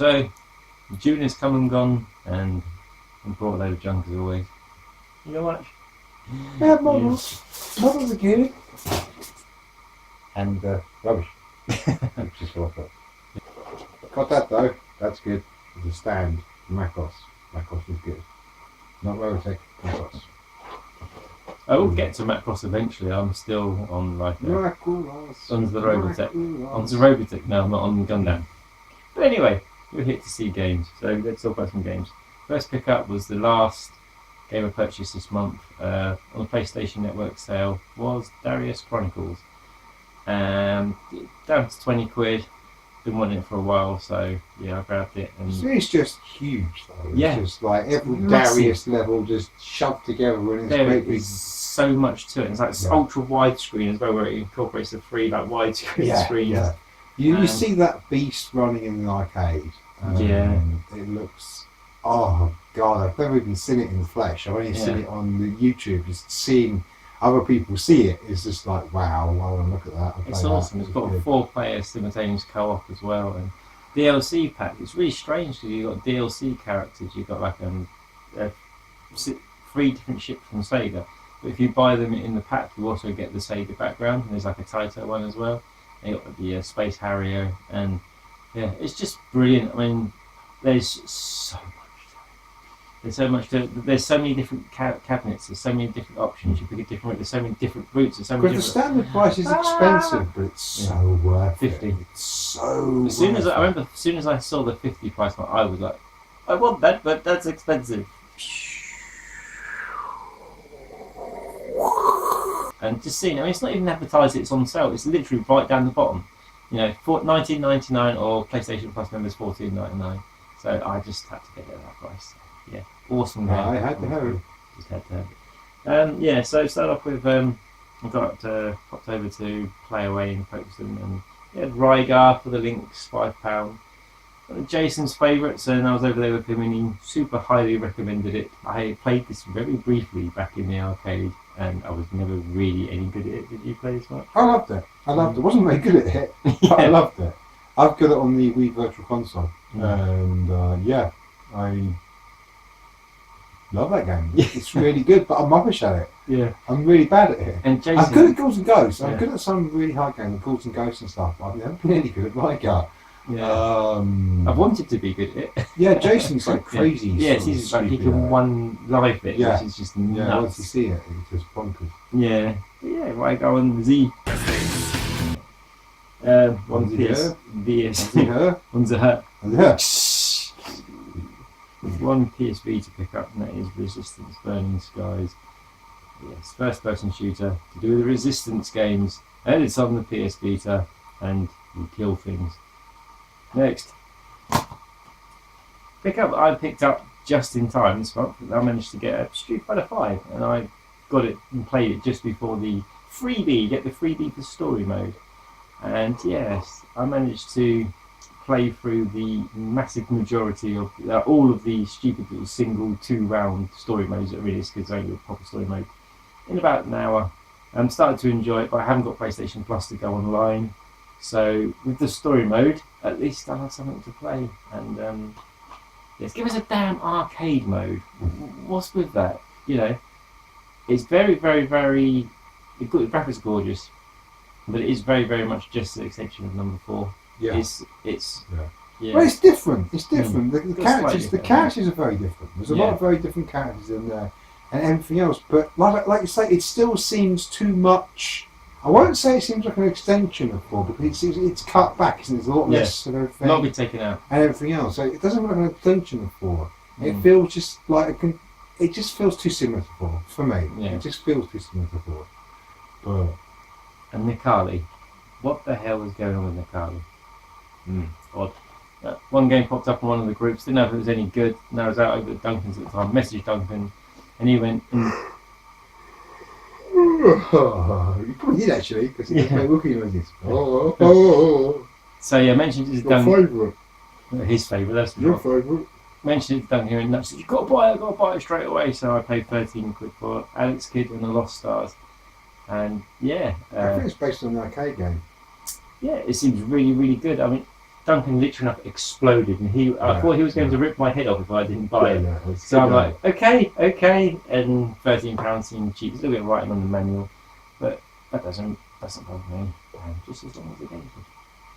So June has come and gone, and brought a load of junk as always. You know what? Yeah, models. Models are good. And rubbish. Which is what I thought. Got that though. That's good. The stand. Macross. Macross is good. Not Robotech. Macross. I will get to Macross eventually. I'm still on like onto the Robotech now. I'm not on Gundam. But anyway, we're here to see games. So let's talk about some games. First pick up was the last game I purchased this month on the PlayStation Network sale was Darius Chronicles. Down to 20 quid. Been wanting it for a while, so yeah, I grabbed it. And it's just huge though. It's yeah, just like every Darius level just shoved together, and it's great. There's so much to it. It's like ultra widescreen as well, where it incorporates the free like widescreen screens. Yeah. You see that beast running in the arcade. It looks. Oh god, I've never even seen it in the flesh. I've only seen it on the YouTube. Just seeing other people see it is just like wow. I want to look at that. It's awesome. It's got a 4-player simultaneous co-op as well, and DLC pack. It's really strange because you've got DLC characters. You've got like 3 different ships from Sega. But if you buy them in the pack, you also get the Sega background. And there's like a Taito one as well. And you got the Space Harrier, and yeah, it's just brilliant. I mean, there's so much. There's so much to. There's so many different cabinets. There's so many different options. You pick a different route. There's so many different routes. There's so many. Because the standard price is expensive, but it's so worth 50. It. It's so. As soon as I remember, as soon as I saw the 50 price, I was like, I want that, but that's expensive. And just seeing, I mean, it's not even advertised. It's on sale. It's literally right down the bottom. You know, $19.99 or PlayStation Plus members $14.99. So I just had to get it at that price. Yeah, awesome game. I had to have it. Just had to have it. So start off with I got popped over to Play Away in Folkestone, and Rygar for the Lynx, £5. Jason's favourites, and I was over there with him, and he super highly recommended it. I played this very briefly back in the arcade, and I was never really any good at it. Did you play this much? I loved it. I wasn't very good at it, but I loved it. I've got it on the Wii Virtual Console, and I love that game. It's really good, but I'm rubbish at it. Yeah, I'm really bad at it. And Jason, I'm good at Ghouls and Ghosts. I'm good at some really hard games, like Ghouls and Ghosts and stuff. I've never been any good at Rygar. I've wanted to be good at it. Yeah, Jason's like crazy. Yes, he's like he can one life it, which is just nuts. Yeah, once you see it, it's just bonkers. Yeah, Rygar on Z. One's her. One PSV to pick up, and that is Resistance Burning Skies. Yes, first-person shooter to do with the Resistance games, and it's on the PS Vita, and you kill things. Next, pickup I picked up just in time this month. I managed to get a Street Fighter 5, and I got it and played it just before the freebie. You get the freebie for story mode, and yes, I managed to play through the massive majority of all of the stupid little single 2-round story modes that really is because it's only a proper story mode in about an hour. I'm starting to enjoy it, but I haven't got PlayStation Plus to go online. So with the story mode, at least I'll have something to play. And yes, give us a damn arcade mode. What's with that? You know, it's very, very, very. The graphics are gorgeous, but it is very, very much just an extension of number 4. Yeah. Well, it's different. It's different. The characters are very different. There's a lot of very different characters in there, and everything else. But like you say, it still seems too much. I won't say it seems like an extension of 4 because it's cut back, isn't it? There's a lot less of everything. A lot be taken out. And everything else. So it doesn't look like an extension of 4. It feels just like it just feels too similar to 4 for me. Yeah. It just feels too similar to 4. But and Nikali, what the hell is going on with Nikali? Odd. One game popped up in one of the groups. Didn't know if it was any good. And I was out over at Duncan's at the time. Messaged Duncan, and he went. You probably did actually, because he made Wookiee noises. So yeah, mentioned his favourite. His favourite. That's your favourite. Mentioned it to Duncan, and I said, "You've got to buy it. I've got to buy it straight away." So I paid 13 quid for it. Alex Kidd and the Lost Stars, and I think it's based on an arcade game. Yeah, it seems really, really good. I mean, Duncan literally enough exploded, and I thought he was going to rip my head off if I didn't buy it. So I'm like, okay, and £13 seemed cheap. There's a little bit of writing on the manual, but that doesn't bother me. Just as long as the game's good.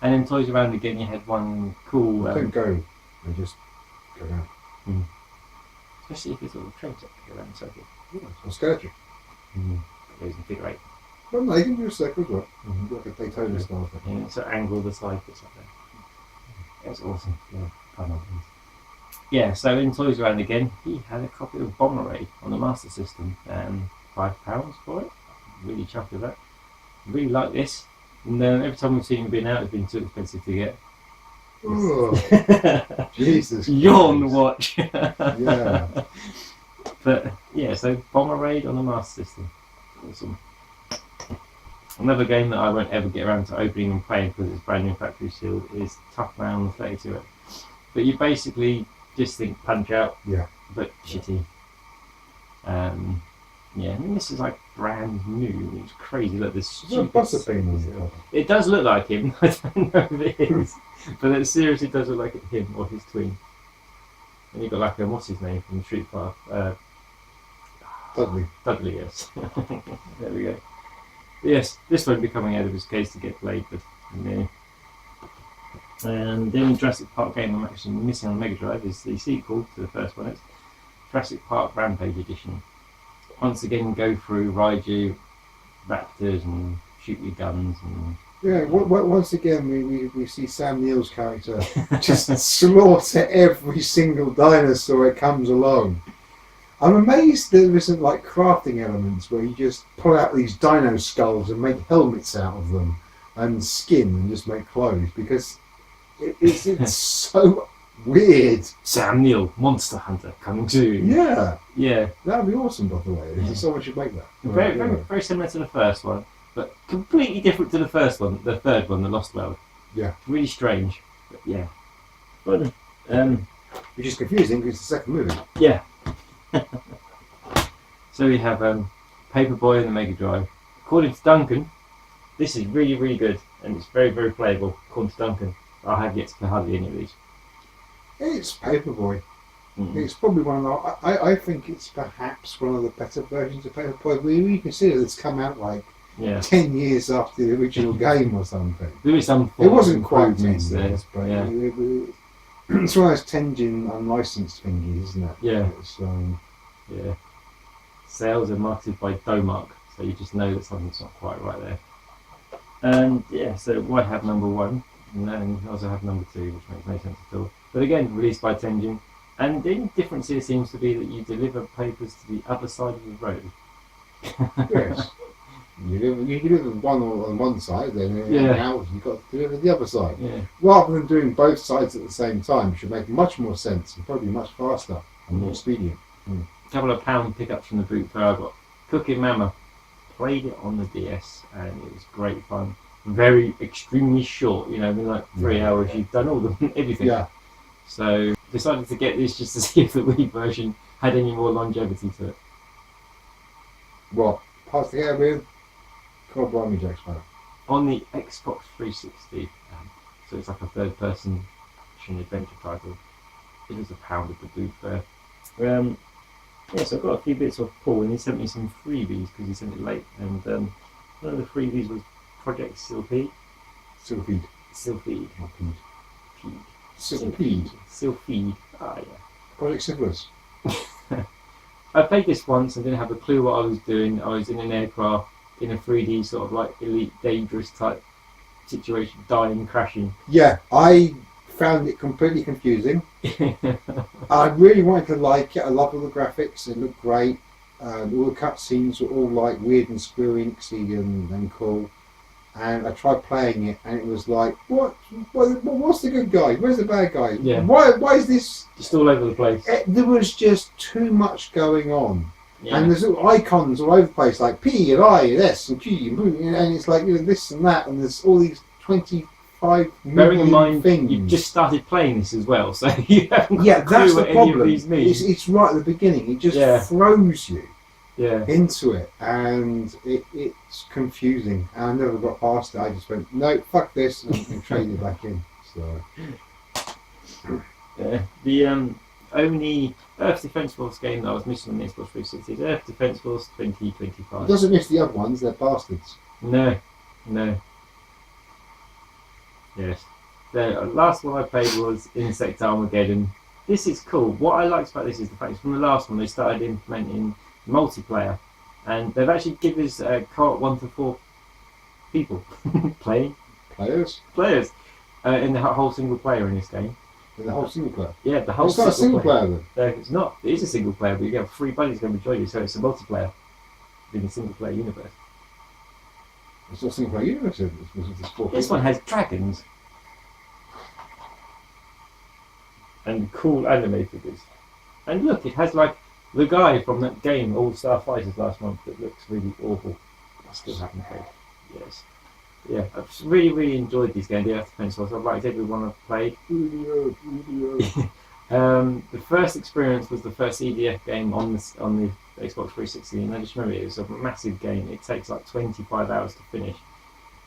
And then Toys Around again, you had one cool. Don't go and just go around. Especially if it's sort of train set to go around the circle. Yeah, I'll scare you. Goes in figure 8. Well, no, you can do a circle as well. Like a Daytona style thing. Yeah, so angle the side bits like that. It was awesome. Yeah, so in Toys Around again, he had a copy of Bomber Raid on the Master System, and £5 for it. Really chuffed with that. Really like this. And every time we've seen him being out, it's been too expensive to get. Oh, Jesus! Yawn watch. Yeah. But yeah, so Bomber Raid on the Master System. Awesome. Another game that I won't ever get around to opening and playing because it's brand new factory sealed is Tough Man on the 32. But you basically just think Punch Out, but shitty. Yeah, I mean this is like brand new. It's crazy. Look, this it does look like him. I don't know if it is, but it seriously does look like him or his twin. And you've got like what's his name from Street Fighter? Dudley, yes. There we go. But yes, this won't be coming out of his case to get played, but yeah. And the only Jurassic Park game I'm actually missing on Mega Drive is the sequel to the first one. It's Jurassic Park Rampage Edition. Once again, go through, ride your raptors and shoot your guns. And once again we see Sam Neill's character just slaughter every single dinosaur that comes along. I'm amazed there isn't like crafting elements where you just pull out these dino skulls and make helmets out of them and skin and just make clothes, because it's so weird. Sam Neill, Monster Hunter, coming soon. Yeah. That would be awesome, by the way. Someone should make that. Very similar to the first one, but completely different to the first one, the third one, The Lost World. Yeah. Really strange, but yeah. But, which is confusing because it's the second movie. Yeah. So we have Paperboy and the Mega Drive. According to Duncan, this is really, really good, and it's very, very playable. According to Duncan, I have yet to play hardly any of these. It's Paperboy. It's probably one of the. I think it's perhaps one of the better versions of Paperboy. We consider it's come out like 10 years after the original game or something. There is some. It wasn't quite 10 years, but it's one of those Tenjin unlicensed thingies, isn't it? Yeah. Yeah. Sales are marketed by Domark, so you just know that something's not quite right there. And yeah, so I have number 1, and then I also have number 2, which makes no sense at all. But again, released by Tenjin. And the only difference here seems to be that you deliver papers to the other side of the road. Yes. You deliver one on one side, then now you've got to deliver the other side. Yeah. Rather than doing both sides at the same time, it should make much more sense and probably much faster and more expedient. A couple of pound pickups from the boot fair I got. Cooking Mama. Played it on the DS and it was great fun. Very extremely short, in like 3 hours you've done all everything. Yeah. So decided to get this just to see if the Wii version had any more longevity to it. What? Parts to get with? God blimey, Jack Sparrow. On the Xbox 360, so it's like a third-person action adventure title. It was £1 at the booth fair. So I've got a few bits off Paul, and he sent me some freebies because he sent it late. And one of the freebies was Project Silky. Silphid. Silphid. Ah, yeah. Project Syphilis. I played this once and didn't have a clue what I was doing. I was in an aircraft in a 3D sort of like Elite Dangerous type situation, dying, crashing. Yeah, I found it completely confusing. I really wanted to like it. I love all the graphics. It looked great. All the cutscenes were all like weird and squirrely and cool. And I tried playing it, and it was like, what's the good guy? Where's the bad guy? Yeah. Why is this just all over the place? There was just too much going on. Yeah. And there's little icons all over the place, like P and I and S and Q, and it's like this and that, and there's all these 25 million Bearing in mind, things. you've just started playing this as well, so you haven't got that's the what problem. Any of these mean. It's right at the beginning. It just throws you into it, and it's confusing. And I never got past it. I just went, no, fuck this, and traded it back in. So the only Earth Defense Force game that I was missing on the Xbox 360 is Earth Defense Force 2025. it doesn't miss the other ones. They're bastards. No. Yes. The last one I played was Insect Armageddon. This is cool. What I liked about this is the fact from the last one they started implementing multiplayer, and they've actually given us co-op 1 to 4 people players in the whole single player in this game. In the whole single player. Yeah, the whole. It's not a single player then. It's not. It is a single player, but you have 3 buddies going to join you, so it's a multiplayer in a single player universe. It's not a single player universe. This one has dragons. And cool anime figures. And look, it has like the guy from that game, All Star Fighters, last month, that looks really awful. I still haven't played. Yes. Yeah, I've really, really enjoyed these games, the Earth Defense Force. I've liked every one I've played. The first experience was the first EDF game on the Xbox 360, and I just remember it was a massive game. It takes like 25 hours to finish.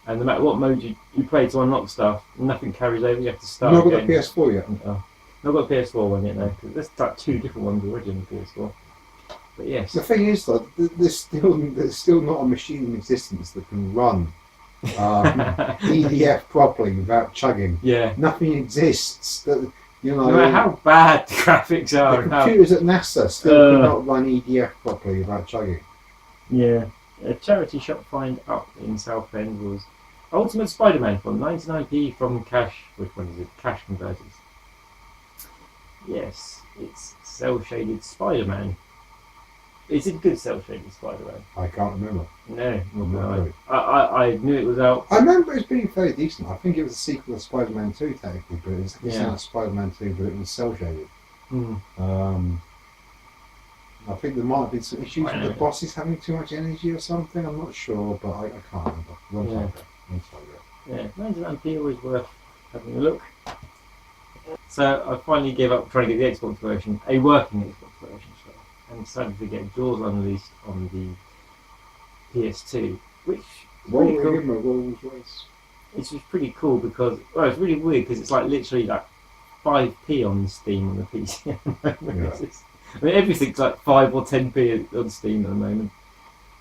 And no matter what mode you play to unlock stuff, nothing carries over, you have to start again. Not got a PS4 yet? Oh. Not got a PS4 one yet, no, because there's like 2 different ones already on the PS4. But yes. The thing is, though, there's still not a machine in existence that can run EDF properly without chugging. Yeah. Nothing exists that, you know. No matter how bad the graphics are. The computers at NASA still cannot run EDF properly without chugging. Yeah. A charity shop find up in Southend was Ultimate SpiderMan from 99p from Cash. Which one is it? Cash Converters. Yes, it's cel-shaded Spider-Man. Is it good cel-shaded Spider-Man? I can't remember. No. I knew it was out. I remember it being fairly decent. I think it was a sequel of Spider-Man 2 technically, but it's not Spider-Man 2, but it was cel-shaded. I think there might have been some issues with the bosses having too much energy or something. I'm not sure, but I can't remember. Long time ago. Yeah, 99p always worth having a look. So I finally gave up trying to get the Xbox version, a working Xbox version, and decided to get Jaws Unleashed on the PS2, which Rolls Royce. It's just pretty cool because it's really weird because it's like literally like 5p on Steam on the PC. I mean everything's like 5 or 10p on Steam at the moment.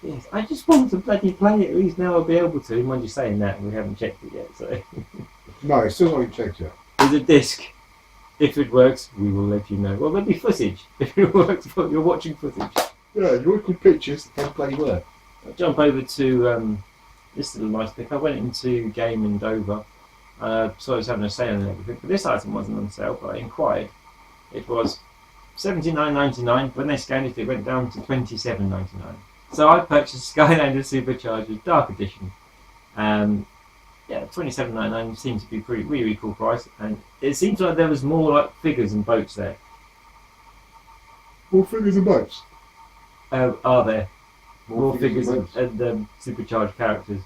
Yes, I just want to bloody play it. At least now I'll be able to. Mind you saying that, we haven't checked it yet. So no, it's still not been checked yet. There's a disc. If it works, we will let you know. Well, there'll be footage. If it works, you're watching footage. Yeah, you're looking at pictures that don't bloody work. I'll jump over to this little nice pick. I went into Game in Dover. So I was having a sale and everything. But this item wasn't on sale, but I inquired. It was $79.99. When they scanned it, it went down to $27.99. So I purchased Skylanders Supercharger Dark Edition. Yeah, $27.99 seems to be a really cool price, and it seems like there was more like figures and boats there. More figures and boats? Are there? More figures and supercharged characters.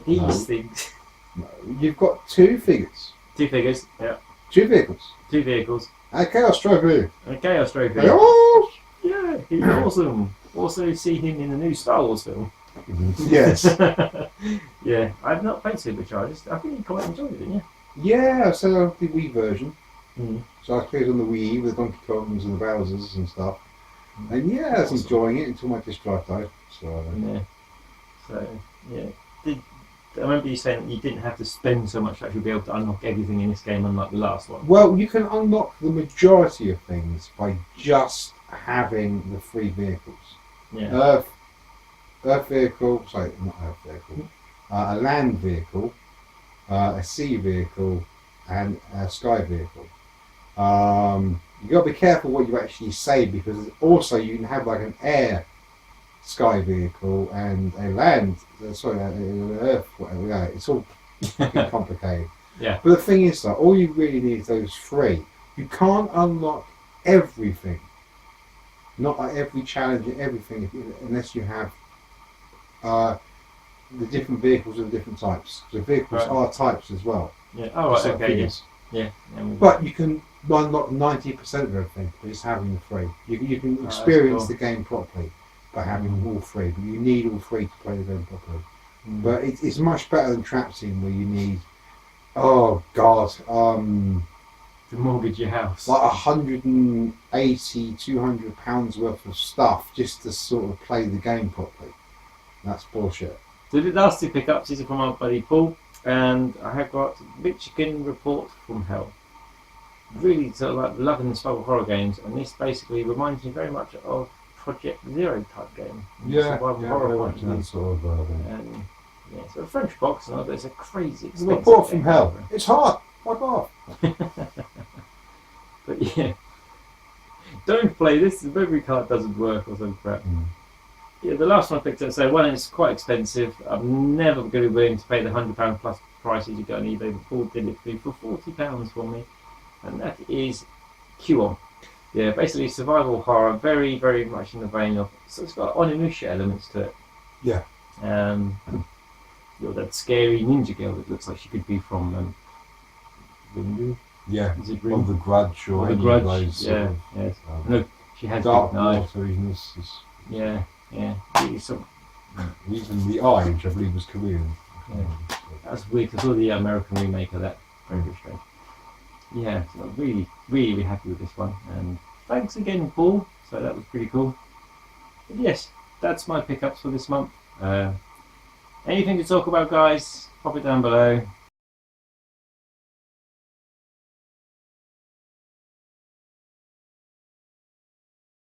These things. No, you've got 2 figures. 2 figures, yeah. 2 vehicles. 2 vehicles. A Chaos Trophy. A Chaos Trophy. Chaos! Yeah, he's awesome. Also see him in the new Star Wars film. Yes. Yeah, I've not played Superchargers. I think you quite enjoyed it, didn't you? Yeah, so the Wii version. Mm. So I played on the Wii with the Donkey Kongs and the Bowsers and stuff. And yeah, I was enjoying it until my disk drive died. So yeah. I remember you saying that you didn't have to spend so much to actually be able to unlock everything in this game, unlike the last one. Well, you can unlock the majority of things by just having the 3 vehicles. Yeah. Earth vehicle, sorry, not Earth vehicle, a land vehicle, a sea vehicle, and a sky vehicle. You've got to be careful what you actually say, because also you can have like an air sky vehicle and a land, an earth, whatever. Yeah, it's all fucking complicated. Yeah. But the thing is, though, all you really need is those 3. You can't unlock everything. Not like every challenge and everything, unless you have the different vehicles of different types. The vehicles are types as well. Yeah. Oh, right, okay. Yes. Yeah. But you can unlock 90% of everything by just having the 3. You can experience the game properly by having all 3, but you need all 3 to play the game properly. But it's much better than Trap Team, where you need Oh God. To mortgage your house. Like 180, 200 pounds worth of stuff just to sort of play the game properly. That's bullshit. So the last two pickups is from our buddy Paul, and I have got Michigan Report from Hell. Really sort of like loving the survival horror games, and this basically reminds me very much of Project Zero type game. Survival horror that sort of and yeah, so a French box, and it's a crazy expensive Report from game. Hell. It's hard. Fuck off. But yeah, don't play this. The memory card doesn't work or some crap. Yeah, the last one I picked up. So one, it's quite expensive. I'm never going to be willing to pay the £100 plus prices you get on eBay. But Paul did it for £40 for me, and that is QOM. Yeah, basically survival horror, very, very much in the vein of. So it's got Onimusha elements to it. Yeah. You're that scary ninja girl that looks like she could be from Ringu. Yeah. Is it Or The Grudge or The any Grudge. of those. Yeah. Yes. No, she has Dark big knife. Water. Yeah. Really some. Even The Eye, which I believe was Korean. Yeah. That's weird because I saw the American remake of that. Very strange. Yeah, so I'm really, really happy with this one. And thanks again, Paul. So that was pretty cool. But yes, that's my pickups for this month. Anything to talk about, guys? Pop it down below.